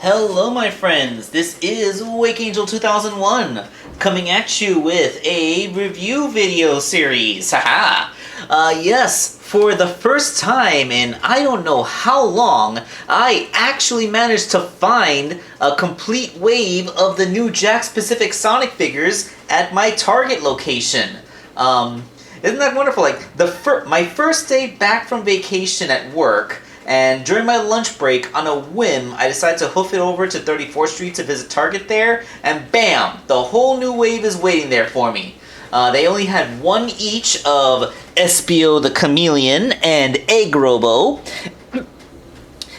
Hello my friends, this is Wake Angel 2001 coming at you with a review video series. Haha! Yes, for the first time in I don't know how long, I actually managed to find a complete wave of the new Jakks Pacific Sonic figures at my Target location. Isn't that wonderful? Like, my first day back from vacation at work, and during my lunch break, on a whim, I decided to hoof it over to 34th Street to visit Target there, and bam! The whole new wave is waiting there for me. They only had one each of Espio the Chameleon and Egg Robo,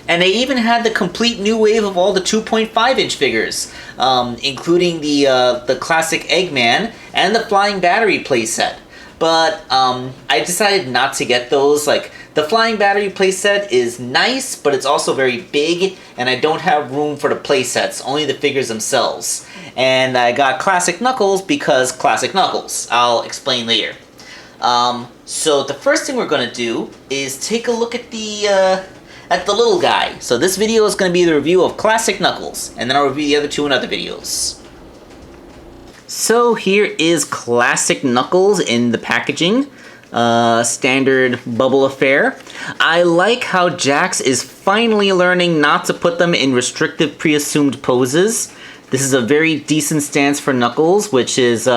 and they even had the complete new wave of all the 2.5-inch figures, including the classic Eggman and the Flying Battery playset. But I decided not to get those. Like, the Flying Battery playset is nice, but it's also very big, and I don't have room for the playsets, only the figures themselves. And I got Classic Knuckles because Classic Knuckles. I'll explain later. So the first thing we're going to do is take a look at the little guy. So this video is going to be the review of Classic Knuckles, and then I'll review the other two in other videos. So here is Classic Knuckles in the packaging. Standard bubble affair. I like how Jakks is finally learning not to put them in restrictive pre-assumed poses. This is a very decent stance for Knuckles, which is,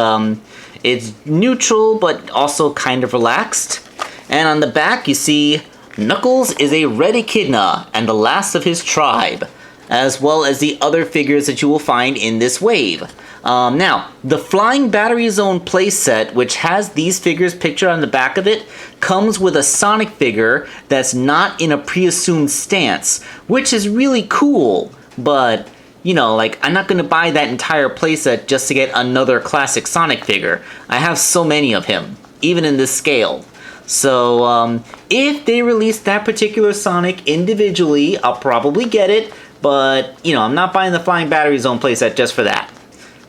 it's neutral but also kind of relaxed. And on the back you see Knuckles is a red echidna and the last of his tribe, as well as the other figures that you will find in this wave. Now, the Flying Battery Zone playset, which has these figures pictured on the back of it, comes with a Sonic figure that's not in a pre-assumed stance, which is really cool, but, you know, like, I'm not going to buy that entire playset just to get another classic Sonic figure. I have so many of him, even in this scale. So, if they release that particular Sonic individually, I'll probably get it, but, you know, I'm not buying the Flying Battery Zone playset just for that.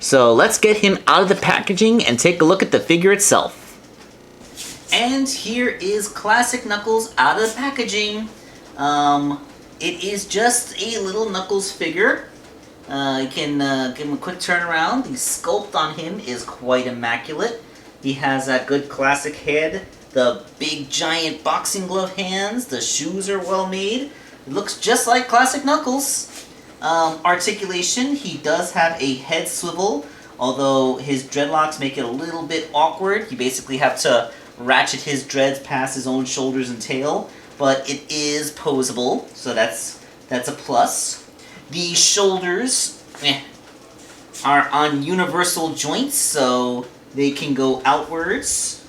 So let's get him out of the packaging and take a look at the figure itself. And here is Classic Knuckles out of the packaging. It is just a little Knuckles figure. You can give him a quick turnaround. The sculpt on him is quite immaculate. He has that good classic head, the big giant boxing glove hands, the shoes are well made. It looks just like Classic Knuckles. Articulation, he does have a head swivel, although his dreadlocks make it a little bit awkward. You basically have to ratchet his dreads past his own shoulders and tail, but it is posable, so that's a plus. The shoulders are on universal joints, so they can go outwards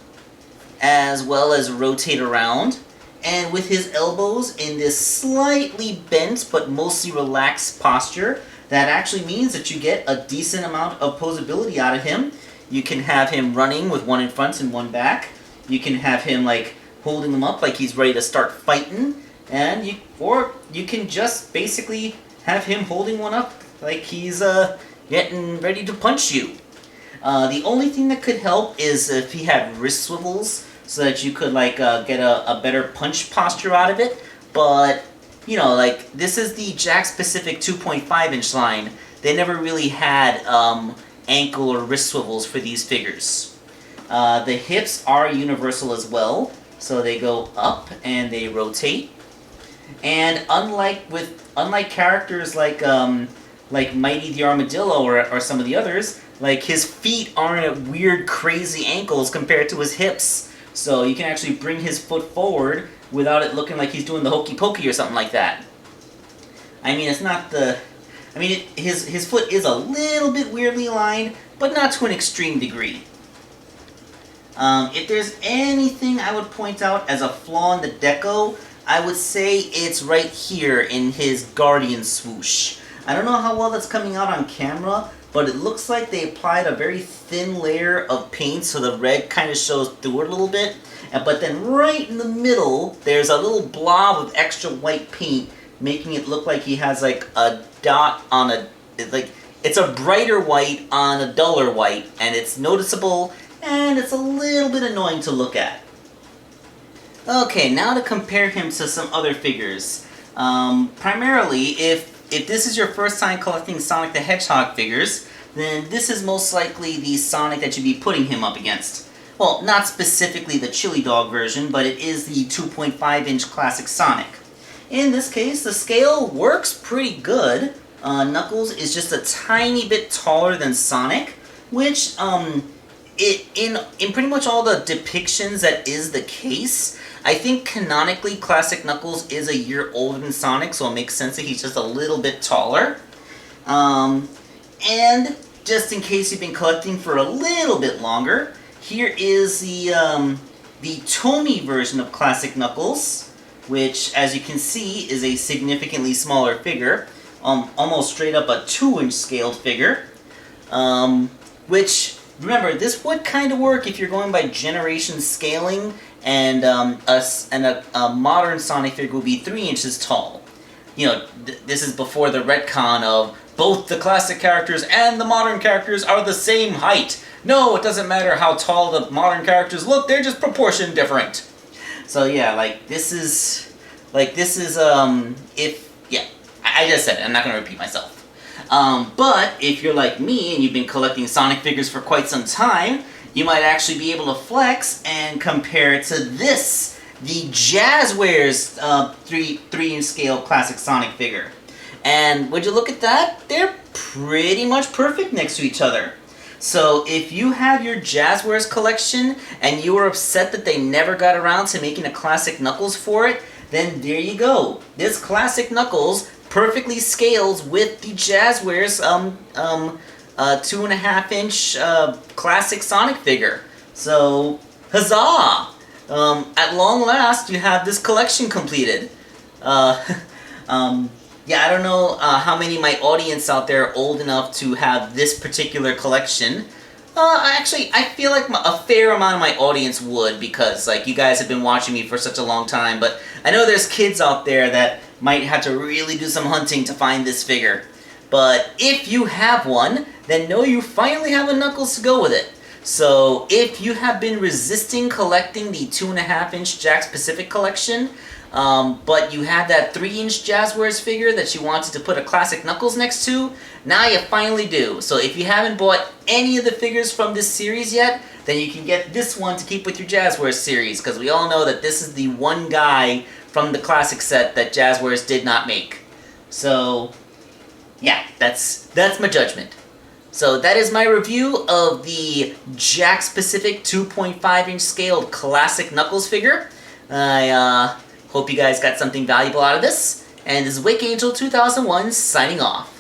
as well as rotate around. And with his elbows in this slightly bent but mostly relaxed posture, that actually means that you get a decent amount of posability out of him. You can have him running with one in front and one back. You can have him like holding him up like he's ready to start fighting, and or you can just basically have him holding one up like he's getting ready to punch you. The only thing that could help is if he had wrist swivels, so that you could, like, get a better punch posture out of it. But, you know, like, this is the Jakks Pacific 2.5-inch line. They never really had ankle or wrist swivels for these figures. The hips are universal as well, so they go up and they rotate. And unlike characters like Mighty the Armadillo or some of the others, like, his feet aren't at weird, crazy ankles compared to his hips. So you can actually bring his foot forward without it looking like he's doing the hokey pokey or something like that. I mean, it's not the... I mean, his foot is a little bit weirdly aligned, but not to an extreme degree. If there's anything I would point out as a flaw in the deco, I would say it's right here in his Guardian swoosh. I don't know how well that's coming out on camera, but it looks like they applied a very thin layer of paint so the red kind of shows through it a little bit. But then right in the middle, there's a little blob of extra white paint, making it look like he has like a dot on a... like, it's a brighter white on a duller white, and it's noticeable, and it's a little bit annoying to look at. Okay, now to compare him to some other figures. Primarily, if if this is your first time collecting Sonic the Hedgehog figures, then this is most likely the Sonic that you'd be putting him up against. Well, not specifically the Chili Dog version, but it is the 2.5-inch classic Sonic. In this case, the scale works pretty good. Knuckles is just a tiny bit taller than Sonic, which, in pretty much all the depictions that is the case. I think canonically Classic Knuckles is a year older than Sonic, so it makes sense that he's just a little bit taller. And just in case you've been collecting for a little bit longer, here is the Tomy version of Classic Knuckles, which, as you can see, is a significantly smaller figure. Almost straight up a 2-inch scaled figure. Which, remember, this would kind of work if you're going by generation scaling, and a modern Sonic figure would be 3 inches tall. You know, this is before the retcon of both the classic characters and the modern characters are the same height. No, it doesn't matter how tall the modern characters look, they're just proportion different. So yeah, I just said it, I'm not going to repeat myself. But if you're like me and you've been collecting Sonic figures for quite some time, you might actually be able to flex and compare it to this, the Jazwares 3-inch scale classic Sonic figure. And would you look at that? They're pretty much perfect next to each other. So if you have your Jazwares collection and you were upset that they never got around to making a classic Knuckles for it, then there you go. This classic Knuckles perfectly scales with the Jazwares 2.5-inch classic Sonic figure. So, huzzah! At long last, you have this collection completed. Yeah, I don't know how many of my audience out there are old enough to have this particular collection. Actually, I feel like a fair amount of my audience would, because you guys have been watching me for such a long time, but I know there's kids out there that might have to really do some hunting to find this figure. But if you have one, then know you finally have a Knuckles to go with it. So if you have been resisting collecting the 2.5-inch Jakks Pacific collection, but you have that 3-inch Jazwares figure that you wanted to put a classic Knuckles next to, now you finally do. So if you haven't bought any of the figures from this series yet, then you can get this one to keep with your Jazwares series, because we all know that this is the one guy from the classic set that Jazwares did not make. So, yeah, that's my judgment. So that is my review of the Jakks Pacific 2.5-inch scaled classic Knuckles figure. I hope you guys got something valuable out of this. And this is Wake Angel 2001 signing off.